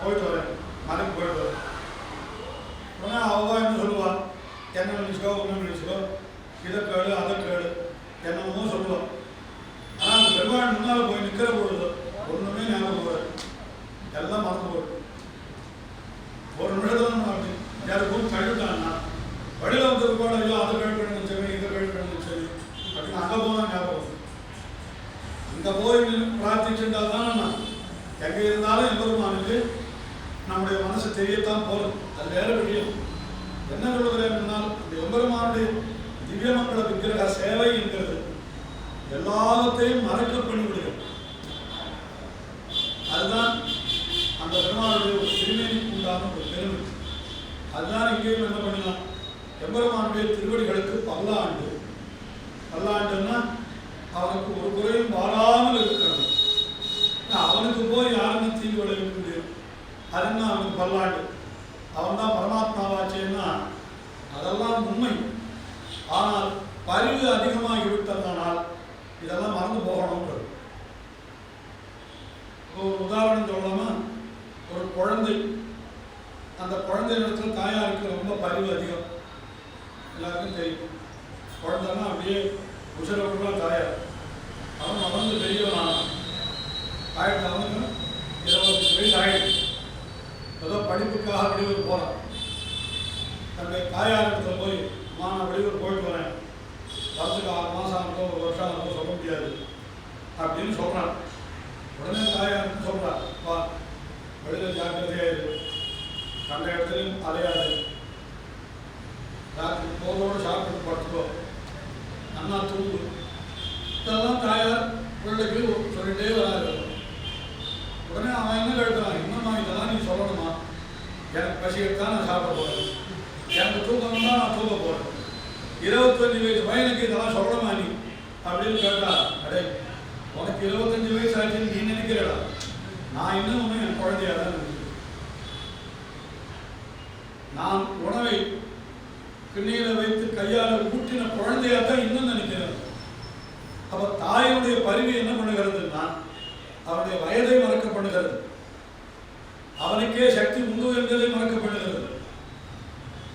போயிட்டு வரேன், மலைக்கு போயிட்டு வரேன். உடனே அவள் என்ன சொல்லுவாள், என்ன நினைச்சுக்கோ ஒன்று நினைச்சுக்கோ, இதை கேடு அதை கேடு என்னமோ சொல்லுவாள். ஆனால் அந்த பெருமாள் முன்னால் போய் நிற்கிற பொழுது ஒன்றுமே ஞாபகம் போகாது, எல்லாம் மறந்து போயிடும். ஒரு நிமிடம் அப்படி யாருக்கும் கழுவிட்டான்னா வழியில் வந்து கூட ஐயோ அதை கழிவு நினைச்சேன் இதை கழிவு நினைச்சேன் அப்படின்னு அங்கே போனால் ஞாபகம். அங்கே போய் பிரார்த்திச்சுட்டால் தானே நான் எங்கே இருந்தாலும் எம்பெருமானுக்கு நம்முடைய மனசு தெரியத்தான் போகும். அது வேற விஷயம். என்ன சொல்லுகிறேன் என்றால் அந்த எம்பெருமானுடைய திவ்யமங்கள விக்கிரக சேவை என்கிறது எல்லாத்தையும் மறக்க பண்ணிவிடுகிறது. அதுதான் அந்த பெருமானுடைய ஒரு திருமேனிக்கு உண்டான ஒரு பெருமை. அதுதான் இங்கேயும் என்ன பண்ணலாம், எம்பெருமானுடைய திருவடிகளுக்கு பல்லாண்டு. பல்லாண்டுன்னா அவனுக்கு ஒரு குறையும் வாராமல் இருக்கிறது. அவனுக்கு போய் யாருமே தீங்கு விளைவிக்க முடியும். அதுன்னா அவனுக்கு பல்லாண்டு. அவன் தான் பரமாத்மாவாச்சேன்னா அதெல்லாம் உண்மை. ஆனால் பரிவு அதிகமாகிவிட்டதனால் இதெல்லாம் மறந்து போகணும்ன்றது. ஒரு உதாரணம் சொல்லலாமா, ஒரு குழந்தை, அந்த குழந்தை இடத்துல தாயாருக்கு ரொம்ப பரிவு அதிகம். எல்லாருக்கும் தெரியும். குழந்தைன்னா அப்படியே உசரவுலாம் தாயார். அவன் வளர்ந்து பெரியவனான ஆயிரத்தி அவனுக்கு 20 வயசு ஆயிடுச்சு. ஏதோ படிப்புக்காக வெளியூர் போகிறான். தன்னுடைய தாயாரிடத்தில் போய் நான் வெளியூர் போயிட்டு வரேன், வருஷத்துக்கு 6 மாதம் ஆகோ 1 வருஷம் ஆகோ சொல்ல முடியாது அப்படின்னு சொல்கிறான். உடனே தாயாருக்கு சொல்கிறான், வா வெளியில் ஜாக்கிரதையாக இருக்கு, கண்ட இடத்துலையும் அலையாது, ராத்திரி போதோடு சாப்பிட்டு படுத்துக்கோ, அண்ணா தூங்கு. இதெல்லாம் தாயார் பிள்ளைக்கு சொல்லிட்டே வராது. உடனே அவன் என்ன கேட்குறான், என்னம்மா இதெல்லாம் நீ சொல்லணுமா, எனக்கு பசி எடுத்தால் நான் சாப்பிட போகிறேன், எனக்கு தூக்கணும்னா நான் தூக்க போகிறேன், 25 வயசு பையனுக்கு இதெல்லாம் சொல்லணுமா நீ அப்படின்னு கேட்டா, அடே உனக்கு 25 வயசு ஆச்சுன்னு நீ நினைக்கிறடா, நான் இன்னும் ஒன்று என் குழந்தையாக தான் நினைக்கிறேன். நான் உணவை கிண்ணியில் வைத்து கையால் ஊட்டின குழந்தையாக தான் இன்னும் நினைக்கிறேன். அப்போ தாயினுடைய பரிவு என்ன பண்ணுகிறதுன்னா அவனுடைய வயதை மறக்கப்படுகிறது, அவனுக்கே சக்தி உண்டு என்பதை மறக்கப்படுகிறது,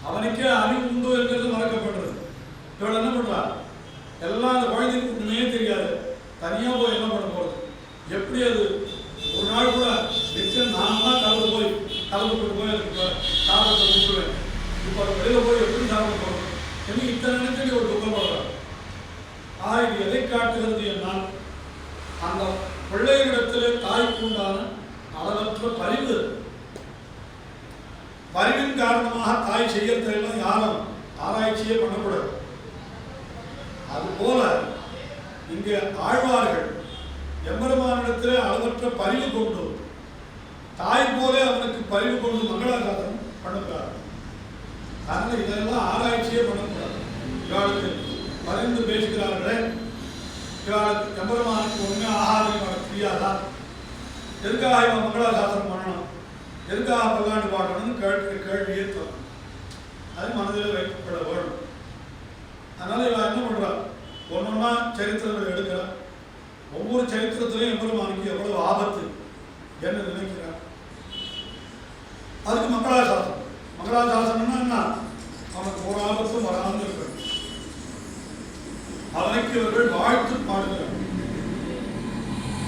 அவனுக்கே அறிவு உண்டு என்பது மறக்கப்படுறது. இவள் என்ன பண்ணுறான், எல்லாம் அந்த குழந்தைக்கு ஒன்றுமே தெரியாது, தனியாக போய் என்ன பண்ண போகிறது, எப்படி அது ஒரு நாள் கூட நிச்சயம் நான் தான் கலந்து போய் அதுக்கு சாப்பிட்டு விட்டுருவேன், இப்போ அது வெளியில் போய் எப்படி சாப்பிட போகிறோம் என்று இத்தனை நினைச்சு ஒரு துக்கப்படுறான். இது எதை காட்டுகிறது என்னால் அந்த பிள்ளைகளிடத்திலே தாய்க்கு உண்டான அளவற்ற பரிவு. பரிவின் காரணமாக தாய் செய்யறதெல்லாம் யாரும் ஆராய்ச்சியே பண்ணக்கூடாது. அதுபோல இங்கே ஆழ்வார்கள் எம்பெருமானிடத்திலே அளவற்ற பரிவு கொண்டு தாய் போல அவனுக்கு பரிவு கொண்டு மங்களாசாசனம் பண்ணுகிறார்கள். அதனால இதெல்லாம் ஆராய்ச்சியே பண்ணக்கூடாது. இவளுக்கு பரிந்து பேசுகிறார்களே, இவளுக்கு எம்பெருமானுக்கு ஒன்றுமே ஆகாரம் இவனுக்கு தெரியாதா, எதுக்காக இவன் மங்களாசாசனம் பண்ணணும், எதுக்காக பல்லாண்டு பாடணும்னு கேள்வியே தரும். அது மனதில் வைக்கப்பட வேண்டும். அதனால இவன் என்ன பண்றான், ஒன்னொன்னா சரித்திரங்கள் எடுக்கிறான். ஒவ்வொரு சரித்திரத்திலையும் எம்பெருமானுக்கு எவ்வளவு ஆபத்து என்ன நினைக்கிறான். அதுக்கு மங்களாசாசனம். மங்களாசாசனம்னா என்ன, அவனுக்கு ஒரு ஆபத்தும் வராமல் இருக்கிறது. அவனுக்கு இவர்கள் வாழ்த்து பாடுகிறார்.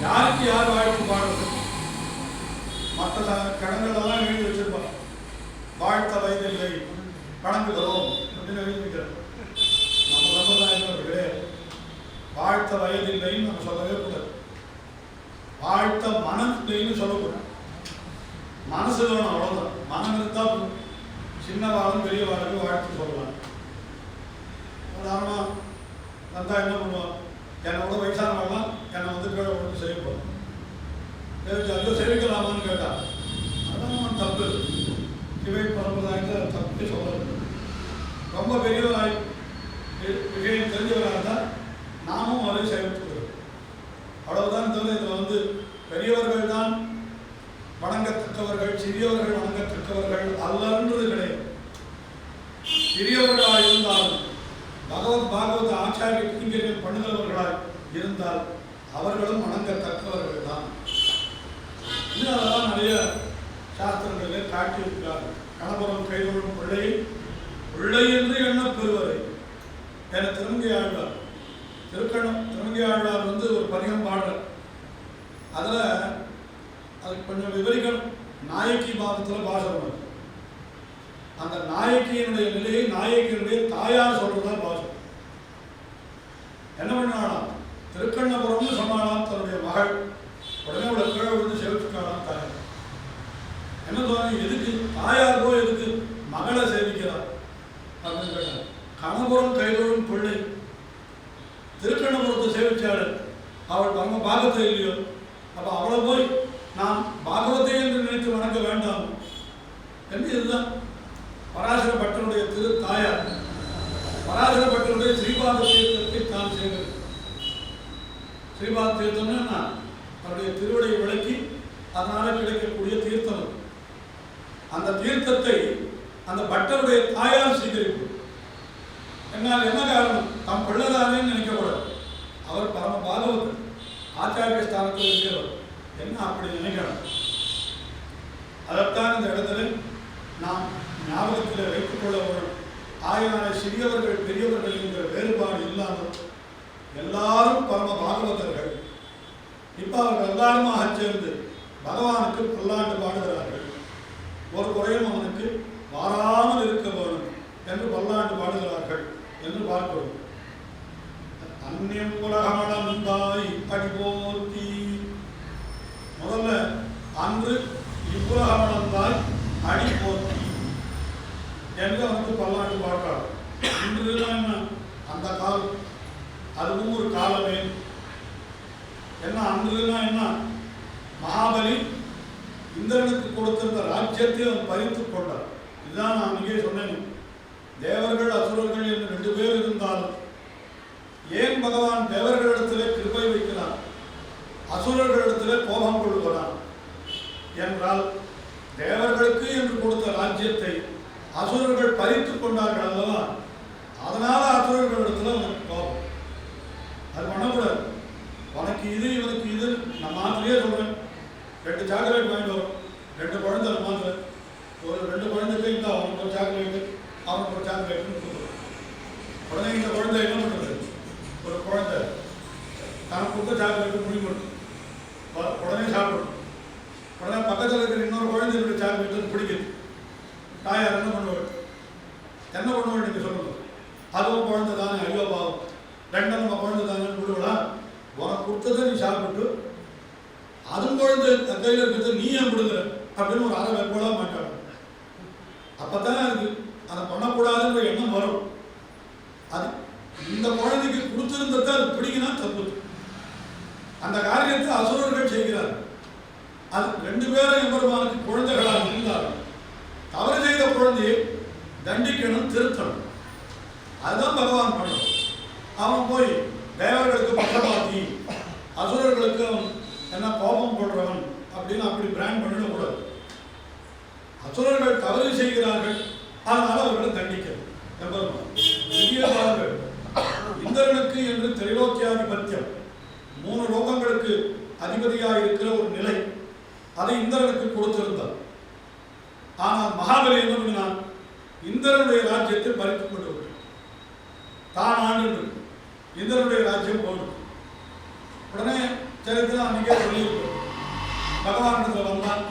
யாருக்கு யார் வாழ்த்து பாடுறது, மற்ற கடங்களெல்லாம் எழுதி வச்சிருப்பாங்க, வாழ்த்த வயதில்லை கணக்குகிறோம் அப்படின்னு எழுதிக்கிறார். நம்ம சம்பிரதாயம் கிடையாது. வாழ்த்த வயதில்லைன்னு நம்ம சொல்லவே கூடாது, வாழ்த்த மனம் இல்லைன்னு சொல்லக்கூடாது. மனசு வேணும், அவ்வளோதான். மனம் இருந்தால் சின்னவாளும் பெரியவாளுக்கு வாழ்த்து சொல்லலாம். உதாரணமாக வந்தா என்ன பண்ணுவான், என்னோட வயசானவெல்லாம் என்னை வந்து கீழே கொண்டு செய்ய போகிறோம், ஐயோ சேவிக்கலாமான்னு கேட்டான். அதான் தப்பு. சிவை பரம்பராயத்தில் தப்பு சொல்கிறது. ரொம்ப பெரியவராய் விஷயம் தெரிஞ்சவராக இருந்தால் நாமும் அதை சேவித்துக்கிறோம், அவ்வளவுதான். தவிர இதில் வந்து பெரியவர்கள் தான் வணங்கத்தக்கவர்கள், சிறியவர்கள் வணங்கத்தக்கவர்கள் அல்லன்றது கிடையாது. சிறியவர்களாக இருந்தாலும் பாகவத ஆச்சாரிய கைங்கரியம் பண்ணுகிறவர்களாக இருந்தால் அவர்களும் வணங்கத்தக்கவர்கள் தான். இதனாலதான் நிறைய சாஸ்திர காட்டியிருக்கிறார். கணபுரம் கைதொழும் பிள்ளை பிள்ளை என்று எண்ண பெறுவரை என திருமங்கை ஆழ்வார் திருமங்கை ஆழ்வார் ஒரு பதிகம் பாடுறார். அதில் அதுக்கு கொஞ்சம் விவரிக்கணும். நாயக்கி பாதத்தில் பாசம், அந்த நாயக்கியினுடைய நிலையை நாயக்கியினுடைய தாயார் சொல்றதா பாசம். என்ன பண்ணாலாம், திருக்கண்ணபுரம்னு சொன்னாலாம் தன்னுடைய மகள். உடனே அவளை கீழே விழுந்து சேவிச்சுக்காளாம் தாயார். என்ன சொன்னாங்க, எதுக்கு தாயார் போய் எதுக்கு மகளை சேவிக்கிறார் அப்படின்னு கேட்டார். கணபுரம் கைதொழும் பிள்ளை திருக்கண்ணபுரத்தை சேவிச்சாள், அவள் பரம பாகத்தை இல்லையோ, அப்போ அவளை போய் நாம் பாகவத்தை என்று நினைத்து வணங்க வேண்டாம் என்று. இதுதான் பராசர பட்டனுடைய திரு தாயார். பராசர பட்டனுடைய ஸ்ரீபாத தீர்த்தத்தை தான் செய்வது. ஸ்ரீபாத தீர்த்தம்னா அவருடைய திருவடியை விளக்கி அதனால கிடைக்கக்கூடிய தீர்த்தம். அந்த தீர்த்தத்தை அந்த பட்டருடைய தாயார் சீகரிப்பு. என்னால் என்ன காரணம், தம் பிள்ளைதானே நினைக்கக்கூடாது. அவர் பரம பாகவதர், ஆச்சாரிய ஸ்தானத்தில் இருக்கிறவர். என்ன அப்படி நினைக்கணும். அதைத்தான் இந்த இடத்துல நாம் ஞாபகத்தில் வைத்துக் கொள்ள வேண்டும். ஆயினான சிறியவர்கள் பெரியவர்கள் என்கிற வேறுபாடு இல்லாமல் எல்லாரும் பரம பாகவதர்கள். இப்போ அவர்கள் எல்லாருமாக சேர்ந்து பகவானுக்கு பல்லாண்டு பாடுகிறார்கள். ஒரு குறையும் அவனுக்கு வாராமல் இருக்க வேண்டும் என்று பல்லாண்டு பாடுகிறார்கள் என்று பார்க்கிறோம். அந்நியம் உலகமளந்தாய் அடிபோர்த்தி. முதல்ல அன்று இவ்வுலகமளந்தாய் அடி போர்த்தி என்று அவனுக்கு பல்லாண்டு பாடுறார். இன்றுதான் என்ன, அந்த காலம் அதுவும் ஒரு காலமே. என்ன அன்றுனா என்ன, மகாபலி இந்திரனுக்கு கொடுத்திருந்த ராஜ்யத்தை அவன் பறித்துக் கொண்டார். இதுதான் நான் அங்கே சொன்னேன். தேவர்கள் அசுரர்கள் என்று 2 பேர் இருந்தாலும் ஏன் பகவான் தேவர்களிடத்திலே கிருபை வைக்கிறார், அசுரர்களிடத்திலே கோபம் கொள்கிறார் என்றால், தேவர்களுக்கு என்று கொடுத்த ராஜ்யத்தை அசுரர்கள் பறித்துக் கொண்டார்கள் அல்லவா, அதனால அசுரர்களிடத்துல உனக்கு கோபம். அது பண்ணக்கூடாது. உனக்கு இது இவனுக்கு இது. நம்ம மாத்திரையே சொல்றேன், 2 சாக்லேட் வாங்கிட்டு வரும், 2 குழந்தை மாத்திரை, ஒரு 2 குழந்தைக்கு இல்லை அவனுக்கு ஒரு சாக்லேட்டு அவனுக்கு ஒரு சாக்லேட்டுன்னு கொடுத்துருவோம். உடனே இந்த குழந்தை என்ன பண்ணுறது, ஒரு குழந்தை தனக்கு கொடுத்த சாக்லேட்டு முடிவு பண்ணும், உடனே சாப்பிடும். உடனே பக்கத்தில் இருக்கிற இன்னொரு குழந்தைகளுடைய சாக்லேட்டு பிடிக்குது. தாயார் என்ன பண்ணுவாள், நீங்கள் சொல்லுங்க. அதுவும் குழந்தை தானே, ஐயோ பாவம், 2 நம்ம குழந்தை தானே விடுவா. உனக்கு கொடுத்ததை நீ சாப்பிட்டு அதுவும் குழந்தை கையில் இருக்கிறத நீ ஏன் விடுங்க அப்படின்னு ஒரு அரை வெப்போட மாட்டாங்க. அப்போத்தானே அதுக்கு அதை பண்ணக்கூடாதுன்ற எண்ணம் வரும். அது இந்த குழந்தைக்கு கொடுத்திருந்ததை அது பிடிக்கினா தப்பு. அந்த காரியத்தை அசுரர்கள் செய்கிறார்கள். அது 2 பேரும் எம்பெருமானுக்கு குழந்தைகளாக இருந்தார்கள். தவறு செய்த குழந்தையை தண்டிக்கணும், திருத்தணும். அதுதான் பகவான் பண்ணணும். அவன் போய் தேவர்களுக்கு பக்கபாத்தி, அசுரர்களுக்கு அவன் என்ன கோபம் போடுறவன் அப்படின்னு அப்படி பிராண்ட் பண்ணிடக்கூடாது. அசுரர்கள் தவறு செய்கிறார்கள், அதனால அவர்களை தண்டிக்கிறது. பாருங்கள், இந்திரனுக்கு என்று திரைலோக்கியாதிபத்தியம் 3 லோகங்களுக்கு அதிபதியாக இருக்கிற ஒரு நிலை, அதை இந்திரனுக்கு கொடுத்திருந்தார். ஆனால் மகாபலி என்ன பண்ணினான், இந்திரனுடைய ராஜ்யத்தை பறித்துக் கொண்டு விட்டான். தான் ஆண்டு இந்திரனுடைய ராஜ்யம் போடும். உடனே சரித்திரம் அன்றைக்கே சொல்லியிருக்கோம். பகவானிடத்தில் வந்தான்,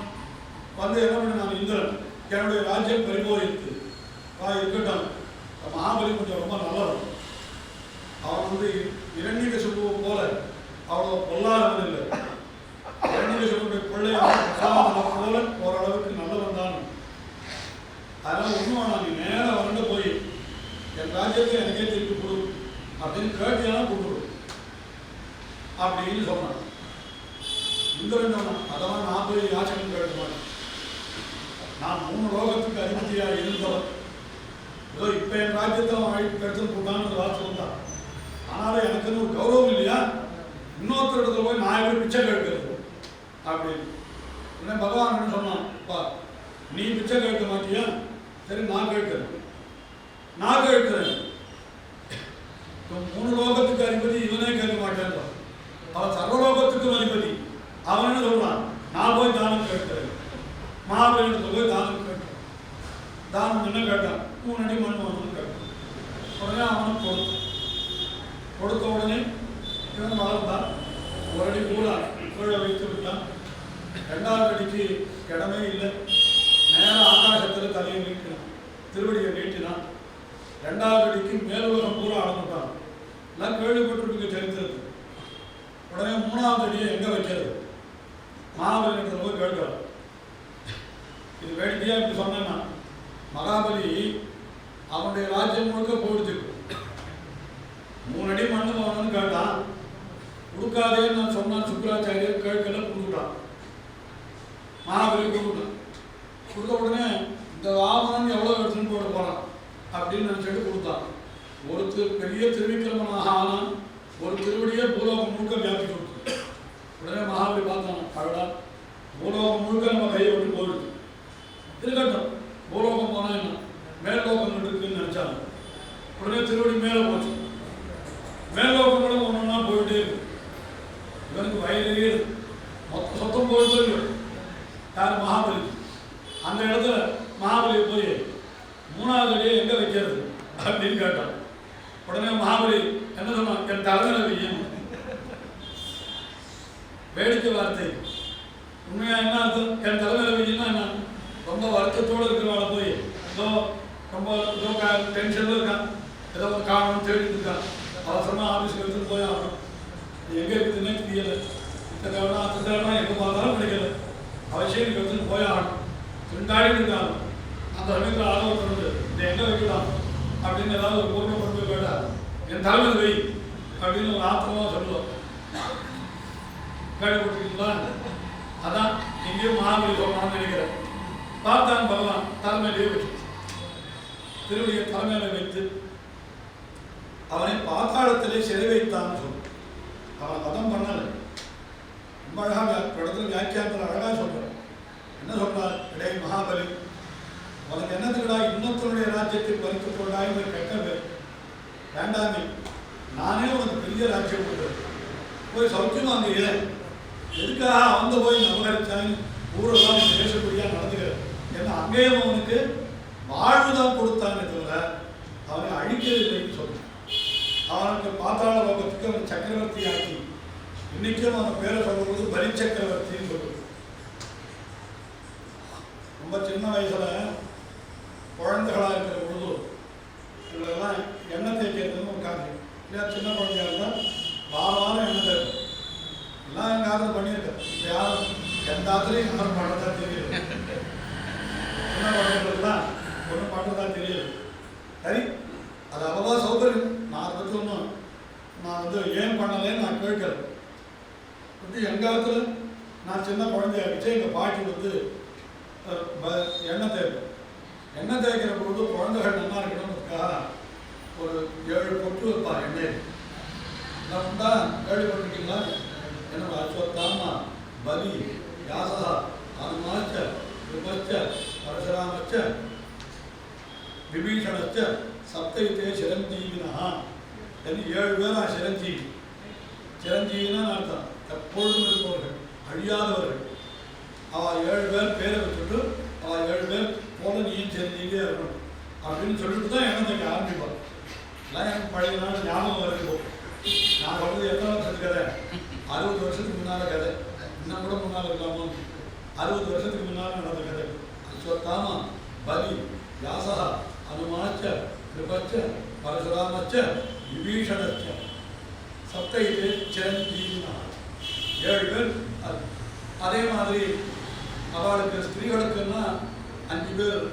என்ன பண்ணினான், இந்திரன் என்னுடைய ராஜ்யம் பறிபோயிருக்கு, இருக்கட்டும். மகாபலி கொஞ்சம் ரொம்ப நல்லவன். அவன் இரண்யகசிபு போல அவ்வளோ பொல்லாதவன் இல்லை. இரண்யகசிபுடைய பிள்ளை போல ஓரளவுக்கு நல்லவன் தான். அதனால் ஒன்றும் நான் நீ நேராக வந்து போய் என் ராஜ்யத்தை எனக்கே திருப்பி கொடு அப்படின்னு கேட்டியானா கொடுத்துரு அப்படின்னு சொன்னான். இந்திரன் சொன்னான், அதெல்லாம் நான் போய் யாச்சகம் கேட்க மாட்டேன். நான் 3 லோகத்துக்கு அதிபதியாக இருந்தவன். ஏதோ இப்போ என் ராஜ்யத்தை அவன் கெடுத்து போட்டான்னு வார்த்தை வந்தான். ஆனாலும் எனக்குன்னு ஒரு கௌரவம் இல்லையா, இன்னொருத்தர் இடத்துல போய் நான் எப்படி பிச்சை கேட்கறது அப்படின்னு. உடனே பகவான் என்ன சொன்னான், பா நீ பிச்சை கேட்க மாட்டியா, சரி நான் கேட்கிறேன். 3 லோகத்துக்கு அதிபதி இவனே கேட்க மாட்டேன், அவன் சர்வலோகத்துக்கும் அதிபதி. அவன் என்ன சொல்றான், நான் போய் தானம் கேட்கிறேன். மகாபலியிடத்துல போய் தானம் கேட்டான். தானம் என்ன கேட்டான்? 3 அடி மண் வேணும்னு கேட்டான். உடனே அவனுக்கு கொடுத்த உடனே இவன் வளர்ந்தான். 1 அடி பூரா கீழே வைத்து விட்டான். 2வது அடிக்கு இடமே இல்லை. நேர ஆகாசத்தில் தலையை நீட்டினான், திருவடியை நீட்டினான். 2வது அடிக்கு மேலுலகம் பூரா அளந்துட்டான். எல்லாம் கேள்விப்பட்டிருக்கு சரித்திரத்து. உடனே 3வது அடியை எங்கே வைக்கிறது? மகாபலியிடத்தில் போய் கேட்கிறான். இது வேடிக்கையாக இப்படி சொன்னேன்னா, மகாபலி அவனுடைய ராஜ்யம் முழுக்க போயிடுச்சு. 3 அடி மண்ணு போகணும்னு கேட்டான். கொடுக்காதேன்னு நான் சொன்னான். சுக்கராச்சாரியர் கேட்கல, கொடுத்துட்டான். மகாபலி கொடுத்துட்டான். கொடுத்த உடனே இந்த வாமனன் எவ்வளோ எடுத்துன்னு போட போகிறான் அப்படின்னு நினச்சிட்டு கொடுத்தான். ஒரு பெரிய திருவிக்கிரமனாக ஆனான். ஒரு திருவடியே பூலோகம் முழுக்க வியாபி கொடுத்து. உடனே மகாபலி பார்த்தான், அழடா பூலோகம் முழுக்க நம்ம கையை விட்டு போயிடுது. இருக்கட்டும், பூலோகம் போனால் என்ன, மேல்லோகம் இருக்குன்னு நினச்சாங்க. உடனே திருவடி மேலே போச்சு. மேல்லோகங்களும் ஒன்றுன்னா போயிட்டே இருக்கு. இவனுக்கு வயலே மொத்த சொத்தம் போயிட்டு இருக்கு. யார்? மகாபலி. அந்த இடத்துல மகாபலி போய் 3வது அடியை எங்கே வைக்கிறது அப்படின்னு கேட்டான். உடனே மகாபலி என்ன சொன்னான்? என் தலைமையில வையும். வேடிக்கை வார்த்தை. உண்மையா என்ன அர்த்தம்? என் தலைமையில வையின்னா என்ன? ரொம்ப வருத்தத்தோடு இருக்கிறவாளை போய் ஏதோ ரொம்ப ஏதோ டென்ஷனில் இருக்கான், ஏதோ ஒரு காரணம் தேடிட்டு இருக்கான், அவசரமாக ஆஃபீஸுக்கு எடுத்துட்டு போய் ஆகணும். எங்கே இருக்குதுன்னே தெரியலை. இத்தனை தேவைனா அத்தனை தேவைனா எங்கே பார்த்தாலும் கிடைக்கல. அவசியம் எடுத்துட்டு போய் ஆகணும். திண்டாடிட்டு இருக்காங்க. அந்த சமயத்தில் ஆலோசனை வந்து இதை எங்கே வைக்கலாம் அப்படின்னு ஏதாவது ஒரு பொருளை கொண்டு போய் கேட்டால் என் தலைமையில் வை அப்படின்னு ஒரு ஆத்திரமாக சொல்லுவோம். கேள்விப்பட்டிருக்கீங்களா? அதான் எங்கேயும் மகாபலி சொல்லணும்னு நினைக்கிறேன். பார்த்தான் பகவான் தலைமையிலேயே வச்சு திருவடியை தலைமையில வைத்து அவனை பாதாளத்திலே சிறை வைத்தான்னு சொல்லு. அவன் மதம் பண்ணலை. ரொம்ப அழகாக இடத்துல வியாக்கியானத்தில் அழகாக சொல்றார். என்ன சொல்றார்? இடை மகாபலி, உனக்கு என்னதுக்கடா இன்னொருத்தனுடைய ராஜ்யத்தை பறித்துக் கொண்டாய் கேட்க வேண்டாமே. நானே உனக்கு பெரிய ராஜ்யம் கொடுக்குறேன், போய் சௌக்கியமா அங்கே இல்லை. எதுக்காக அவந்த போய் நபகரிச்சாங்க ஊரெல்லாம் பேசக்கூடியா நடந்துக்கிறேன். ஏன்னா அங்கேயும் அவனுக்கு வாழ்வுதான் கொடுத்தானே தவிர அவனை அழிக்கவில்லைன்னு சொல்றான். அவனுக்கு பாத்தாள லோகத்துக்கு அவன் சக்கரவர்த்தி ஆக்கி இன்னைக்கும் அவன் பேரை சொல்லும்போது பலி சக்கரவர்த்தின்னு சொல்லுது. ரொம்ப சின்ன வயசுல குழந்தைகளா இருக்கிற பொழுது இவங்களெல்லாம் எண்ணெய் தேய்க்கிறதுன்னு ஒரு காரியம் இல்லையா. சின்ன குழந்தையா இருந்தால் வாரம் எண்ணெய் தேய்க்கும். எல்லாம் எங்கள் ஆத்திரம் பண்ணியிருக்கேன். இப்போ யாரும் எந்த ஆத்திரையும் யாரும் பண்ணுறதா தெரியல. சின்ன குழந்தைகளுக்குலாம் ஒன்றும் பண்ணுறதா தெரியல. சரி, அது அவ்வளோ சௌகரியம். நான் அதை பற்றி ஒன்றும் நான் வந்து ஏன் பண்ணலேன்னு நான் கேட்கறேன். வந்து எங்காலத்தில் நான் சின்ன குழந்தையா இருந்துச்சு. எங்கள் பாட்டி வந்து எண்ணெய் தேய்ப்பேன். எண்ணெய் தேய்க்கிற பொழுது குழந்தைகள் நல்லா இருக்கணும்னுக்காக ஒரு 7 பொட்டு வைப்பா எண்ணெய். நான் தான் கேள்விப்பட்டிருக்கீங்களா? என்னோட அஸ்வத்தாமா பலி யாசா அனுமாச்ச விபச்ச பரசுராமச்ச விபீஷணச்ச சப்தைத்தே சிரஞ்சீவினா என்று 7 பேரா சிரஞ்சீவி. சிரஞ்சீவினா அர்த்தம் எப்பொழுதும் இருப்பவர்கள், அழியாதவர்கள். அவள் 7 பேர் பேரை வச்சுட்டு அவள் 7 பேர் போல நீயும் சிரஞ்சீவியாக இருக்கணும் அப்படின்னு சொல்லிட்டு தான் எண்ணெய் ஆரம்பிப்பாள். எல்லாம் எனக்கு பழைய நாள் ஞாபகம் வருது. நான் சொல்றது எத்தனை வருஷத்துக்கு கதை? 60 வருஷத்துக்கு முன்னால் கதை. இன்னும் கூட முன்னால் இருக்கலாமோ. 60 வருஷத்துக்கு முன்னால் நடந்த கதை. அஸ்வத்தாமா பலி யாசா அனுமாச்ச விபச்ச பரசுராமச்ச விபீஷணச்ச சப்தைத்தே சிரஞ்சீவினா 7 பேர். அதே மாதிரி அவளுக்கு ஸ்திரீகளுக்குன்னா 5 பேர்.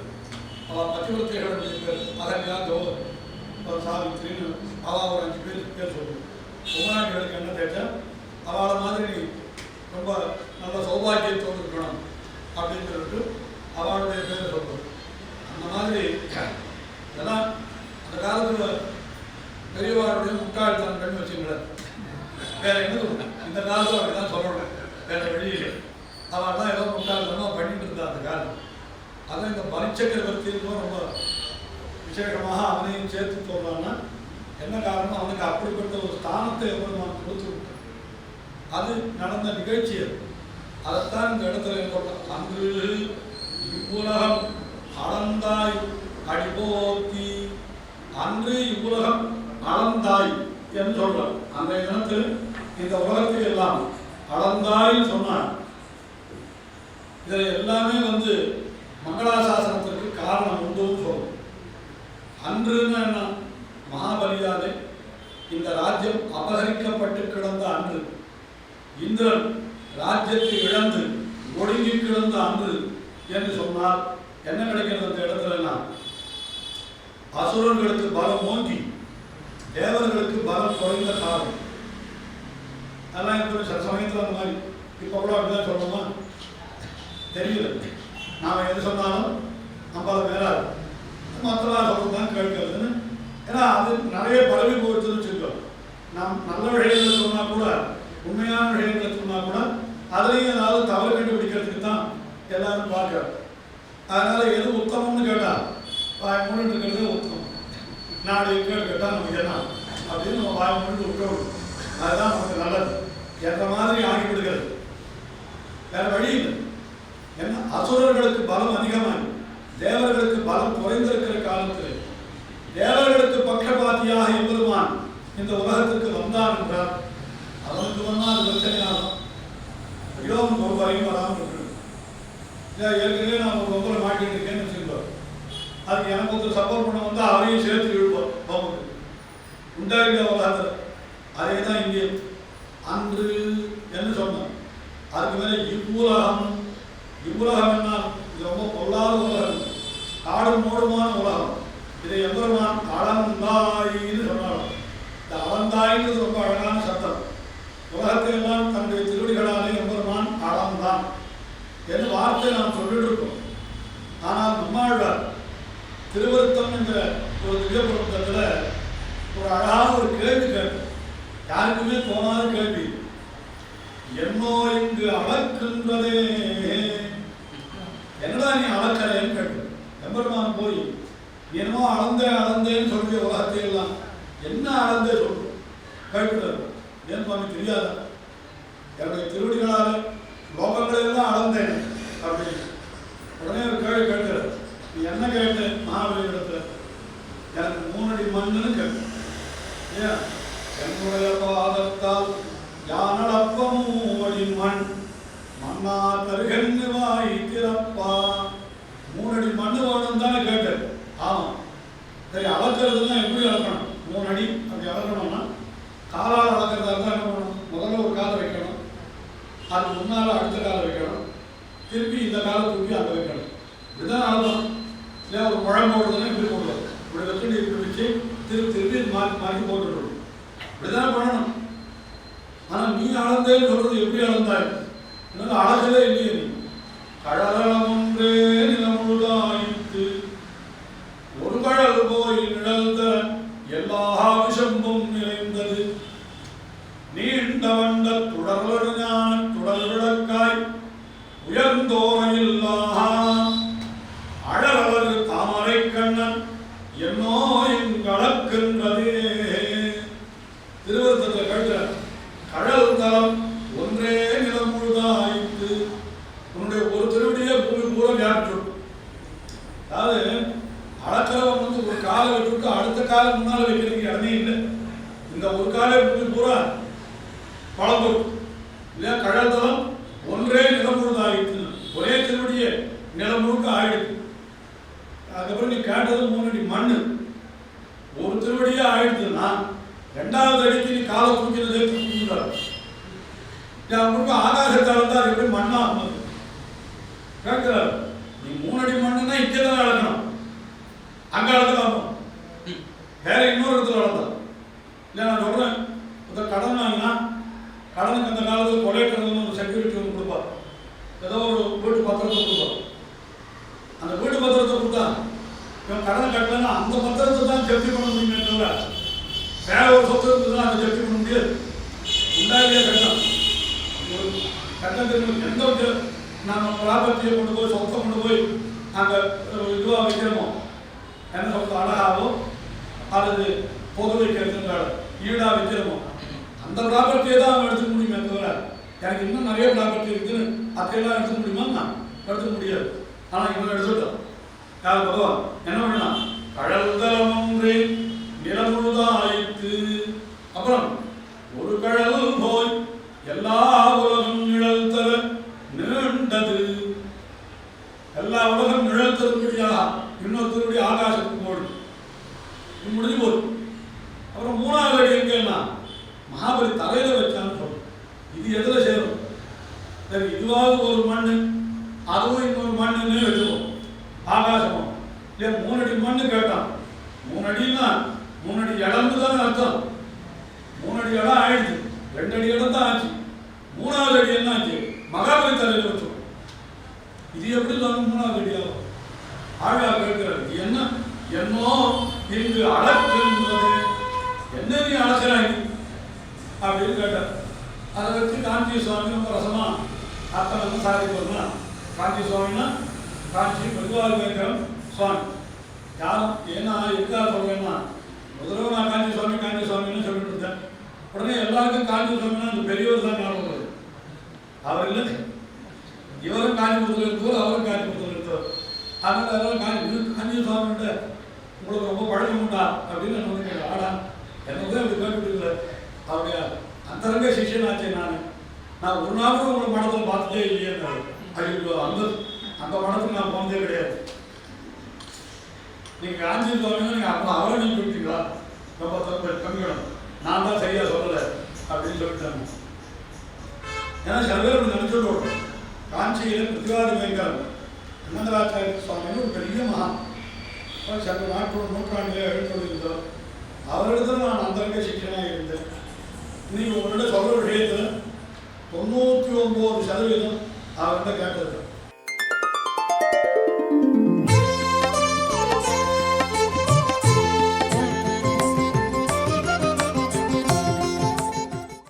அவள் பத்திவத்தைகள் 5 பேர். அகன்யா கௌர் சாவித்திரின்னு அவள் ஒரு 5 பேர் சொல்லுவோம். உமநாட்டிகளுக்கு என்ன தேய்ச்சா அவளை மாதிரி ரொம்ப நல்ல சௌபாகியத்தோடு இருக்கணும் அப்படின்னு சொல்லிட்டு அவளுடைய பேரை சொல்லுவோம். அந்த மாதிரி இதெல்லாம் அந்த காலத்தில் பெரியவாளுடைய முட்டாள்தனங்கள்னு வச்சுங்களேன். வேற என்ன இந்த காலத்தில் அப்படி தான் சொல்லணும், வேற வழியில். அவள் தான் ஏதோ முட்டாள்தனமாக பண்ணிட்டு இருந்தா அந்த காலம். அதுவும் இந்த பலிச்சக்கரவர்த்திக்கும் ரொம்ப விசேஷமாக அவனையும் சேர்த்து சொல்றான்னா என்ன காரணம்? அவனுக்கு அப்படிப்பட்ட ஒரு ஸ்தானத்தை எவ்வளவு கொடுத்து விட்டான். அது நடந்த நிகழ்ச்சி. அது அதைத்தான் இந்த இடத்துல சொல்றான். அன்று இந்த ராஜ்யம் அபகரிக்கப்பட்டு கிடந்த அன்று, இந்திரன் ராஜ்யத்தை இழந்து ஒடுங்கி கிடந்த அன்று என்று சொன்னால் என்ன கிடைக்கிறது? அந்த இடத்துல அசுரர்களுக்கு பலம் ஓங்கி தேவர்களுக்கு பலம் குறைந்த காலம். அதெல்லாம் இப்போ சில சமயத்தில் அந்த மாதிரி இப்போ கூட அப்படிதான் சொல்லணுமா தெரியல. நாம் எது சொன்னாலும் நம்ம அதை மேலாது மற்றவா சொல்றது தான் கேட்கறதுன்னு. ஏன்னா அது நிறைய பரவி போச்சுன்னு வச்சுக்கோம். நாம் நல்ல விஷயங்களை சொன்னால் கூட, உண்மையான விஷயங்களை சொன்னால் கூட அதுலேயும் ஏதாவது தவறு கண்டுபிடிக்கிறதுக்கு தான் எல்லாரும் பார்க்குறோம். அதனால எது உத்தமம்னு கேட்டால் வாய் மூடிட்டு இருக்கிறதே உத்தமம். நாடு கேட்டு கேட்டால் நமக்கு என்ன அப்படின்னு நம்ம வாய் மூடிட்டு விட்டோம். அதுதான் நமக்கு நல்லது என்ற மாதிரி ஆகிவிடுகிறது. வேற வழி இல்லை. ஏன்னா அசுரர்களுக்கு பலம் அதிகமாகி தேவர்களுக்கு பலம் குறைந்திருக்கிற காலத்தில் தேவர்களுக்கு பக்கபாத்தியாக எம்பெருமான் இந்த உலகத்துக்கு வந்தான் என்றால் அவனுக்கு வந்தால் அது பிரச்சனையாகும். இளவன் ஒரு வரையும் வராமல் இருக்கு. ஏற்கனவே நான் ஒரு ஒவ்வொரு மாட்டிட்டு இருக்கேன்னு வச்சுருக்கோம். அதுக்கு எனக்கு ஒருத்தர் சப்போர்ட் பண்ண வந்து அவரையும் சேர்த்து இழுப்போம். நமக்கு உண்டாகிட்ட உலகத்தில் அதே தான் இங்கே அன்று என்ன சொன்னோம். அதுக்கு மேலே இவ்வுலகம். இவ்வுலகம் என்ன? இது ரொம்ப பொல்லாத உலகம், காடும் மூடுமான உலகம். இதை எம்பெருமான் அளந்தாயின்னு சொன்னாலும் இந்த அளந்தாயின்றது ரொம்ப அழகான சத்தம். உலகத்தை எல்லாம் தன்னுடைய திருவடிகளாலே எம்பெருமான் அளந்தான் என்று வார்த்தை நாம் சொல்லிட்டு இருக்கோம். ஆனால் நம்மாழ்வார் திருவருத்தம் என்ற ஒரு திவ்யபுரத்தில் ஒரு அழகான ஒரு கேள்வி கேட்கும். யாருக்குமே தோணாத கேள்வி. என்னோ இங்கு அளக்கின்றதே, என்னடா நீ அளக்கிறேன்னு கேட்டு எம்பெருமான் போய் என்னமோ அளந்தேன்னு சொல்லிய உலகத்தை எல்லாம் என்ன அளந்தே சொல்லு கேட்கிறார். ஏன் சுவாமி தெரியாதா? என்னுடைய திருவடிகளால் லோகங்களெல்லாம் அளந்தேன் அப்படின்னு உடனே ஒரு கேள்வி கேட்கிறார். நீ என்ன கேட்டு மகாபலி இடத்துல? எனக்கு 3 அடி மண்ணுன்னு கேட்டு. ஏன்? என்னுடைய பாதத்தால் யானளப்பமும் அடி மண் மண்ணா தருகன்னு வாய் திறப்பா. 3 அடி மண்ணு வேணும் தானே கேட்டேன். ஆமாம். சரி, அளக்கிறதுனா எப்படி அளக்கணும்? 3 அடி அப்படி அளக்கணும்னா காலால் அளக்கிறதா இருந்தால் என்ன பண்ணணும்? முதல்ல ஒரு காலை வைக்கணும், அதுக்கு முன்னால் அடுத்த காலை வைக்கணும், திருப்பி இந்த காலை தூக்கி அங்கே வைக்கணும். இதுதான் அளக்கணும். இல்லை ஒரு குழம்பு ஓடுதுன்னா இப்படி போடுவோம். இப்படி வச்சுட்டு இப்படி வச்சு திருப்பி மாற்றி போட்டுவிடும். இப்படிதான் பண்ணணும். ஆனால் நீ அளந்தேன்னு சொல்றது எப்படி அளந்தாய்? இன்னும் அழகவே இல்லையே. நீ கடலம் ஒன்றே நிலமுழுதாயிற்று ஒரு கடல் போய் நிழல்த எல்லா விஷம்பும் நிறைந்தது நீண்ட வண்ட துடர்வடு ஞான துடல் விளக்காய் உயர்ந்தோரையில்லா அழகவர் தாமரை கண்ணன் என்னோ இங்களக்கின்றதே. திருவருத்தத்தில் கேட்கிற கடல் தலம் ஒன்றே நிலம் முழுதாயிற்று. உன்னுடைய ஒரு திருவடியே பூமி பூரா வியாபிச்சு. அதாவது அளக்கிறவன் வந்து ஒரு காலை வச்சுட்டு அடுத்த காலை முன்னால் வைக்கிறதுக்கு இடமே இல்லை. இந்த ஒரு காலை பூமி பூரா பழம்பு இல்லையா? கடல் தலம் ஒன்றே நிலம் முழுதாயிற்று. ஒரே திருவடியே நிலம் முழுக்க ஆயிடுச்சு. அதுக்கப்புறம் நீ கேட்டது 3 அடி மண்ணு. ஒரு திருவடியே ஆயிடுச்சுன்னா 2வது அடிக்கு நீ காலை தூக்கினதே தூக்கின்றார். முழுக்க ஆகாசத்தால் தான் எப்படி மண்ணா கேட்கிறார். நீ 3 அடி மண்ணுன்னா இங்கே தான் அளக்கணும், அங்கே அளக்கலாமோ? வேற இன்னொரு இடத்துல அளந்தான். இல்லை நான் சொல்கிறேன், இந்த கடன் வாங்கினா கடனுக்கு அந்த காலத்தில் கொலைக்கிறதுன்னு ஒரு செக்யூரிட்டி ஒன்று கொடுப்பார். ஏதோ ஒரு வீட்டு பத்திரத்தை கொடுப்பார். அந்த வீட்டு பத்திரத்தை கொடுத்தா இவன் கடனை கட்டலன்னா அந்த பத்திரத்தை தான் ஜப்தி பண்ண முடியுமே தவிர வேற ஒரு சொத்து இருந்ததுன்னா அதை ஜப்தி பண்ண முடியாது. உண்டாகிய கட்டம் கட்டத்துக்கு எந்த நம்ம ப்ராப்பர்ட்டியை கொண்டு போய் சொத்தை கொண்டு போய் அங்கே இதுவாக வைக்கிறோமோ, என்ன சொத்து அழகாவோ அல்லது பொது வைக்கிறதுனால ஈடாக வைக்கிறோமோ அந்த ப்ராப்பர்ட்டியை தான் அவன் எடுத்துக்க முடியுமே தவிர எனக்கு இன்னும் நிறைய ப்ராப்பர்ட்டி இருக்குன்னு அதையெல்லாம் எடுத்துக்க முடியுமா? நான் எடுத்துக்க முடியாது. ஆனால் இவங்க எடுத்துட்டோம். யார் பகவான் என்ன பண்ணலாம்? கடல் தலம் ஒன்றே நிலம் முழுதாயிற்று. அப்புறம் ஒரு கடல் போய் எல்லா உலகம் நிழல் தர நீண்டது. எல்லா உலகம் நிழல் தரும்படியாக இன்னொரு திருப்படி ஆகாசத்துக்கு போடுது. முடிஞ்சு போகுது. அப்புறம் 3வது அடி எங்கன்னா மகாபலி தலையில வச்சான்னு சொல்றோம். இது எதுல சேரும்? சரி, இதுவாவது ஒரு மண்ணு, அதுவும் இன்னொரு மண்ணுன்னு வச்சுக்கோம். ஆகாசமும் இல்லையா 3 அடி மண்ணு கேட்டான். 3 அடின்னா 3 அடி இடம்னு தானே அர்த்தம். 3 அடி இடம் ஆயிடுச்சு, 2 அடி இடம் தான் ஆச்சு. 3வது அடி என்ன ஆச்சு? மகாபலி தலையில வச்சோம். இது எப்படி இல்லாம 3வது அடியாகும்? ஆழ்வார் கேட்கிறார், என்ன என்னோ இங்கு அளக்கின்றது, என்ன நீ அளக்கிறாய் அப்படின்னு கேட்டார். அதை வச்சு காஞ்சி சுவாமி ரொம்ப ரசமா அர்த்தம் வந்து சாதிப்பா. காஞ்சி சுவாமின்னா காஞ்சி பெருவாழ்வேங்கரம் சுவாமி. யாரும் ஏன்னா எதுக்காக சொல்றேன்னா, முதல்ல நான் காஞ்சி சுவாமின்னு சொல்லிட்டு இருந்தேன். உடனே எல்லாருக்கும் காஞ்சி சுவாமின்னா அந்த பெரியவர் தான் ஞாபகம் வருது. அவர் இல்லை, இவரும் காஞ்சிபுரத்தில் இருந்தவர், அவரும் காஞ்சிபுரத்தில் இருந்தவர். அதனால எல்லாரும் காஞ்சி சுவாமிகிட்ட உங்களுக்கு ரொம்ப பழக்கம் உண்டா அப்படின்னு நான் வந்து கேட்டேன். ஆடா என்னதான் அப்படி கேட்டுட்டு இல்லை, அவருடைய அந்தரங்க சிஷியனாச்சே நான் ஒரு நாள் கூட உங்களை மடத்தில் பார்த்ததே இல்லையே. ஐயோ, அந்த மடத்துக்கு நான் போனதே கிடையாது. நீங்கள் காஞ்சி சுவாமின்னா நீங்கள் அப்போ அவரை நீங்கள் சொல்லிட்டீங்களா? ரொம்ப தப்பு, கம்மியிடம், நான் தான் சரியா சொல்லலை அப்படின்னு சொல்லிட்டாங்க. ஏன்னா சில பேர் அப்படி நினைச்சுட்டு விடுறோம். காஞ்சியில் பிரதிவாதிவேங்கரம் அனந்தராச்சாரிய சுவாமின்னு ஒரு பெரிய மகான், சற்று நூற்றாண்டிலே எழுந்தோம். அவரிடத்துல நான் அந்தரங்க சிஷியனாக இருந்தேன். நீங்கள் உங்கள்கிட்ட சொல்கிற விஷயத்தில் 99% அவர்கிட்ட கேட்டது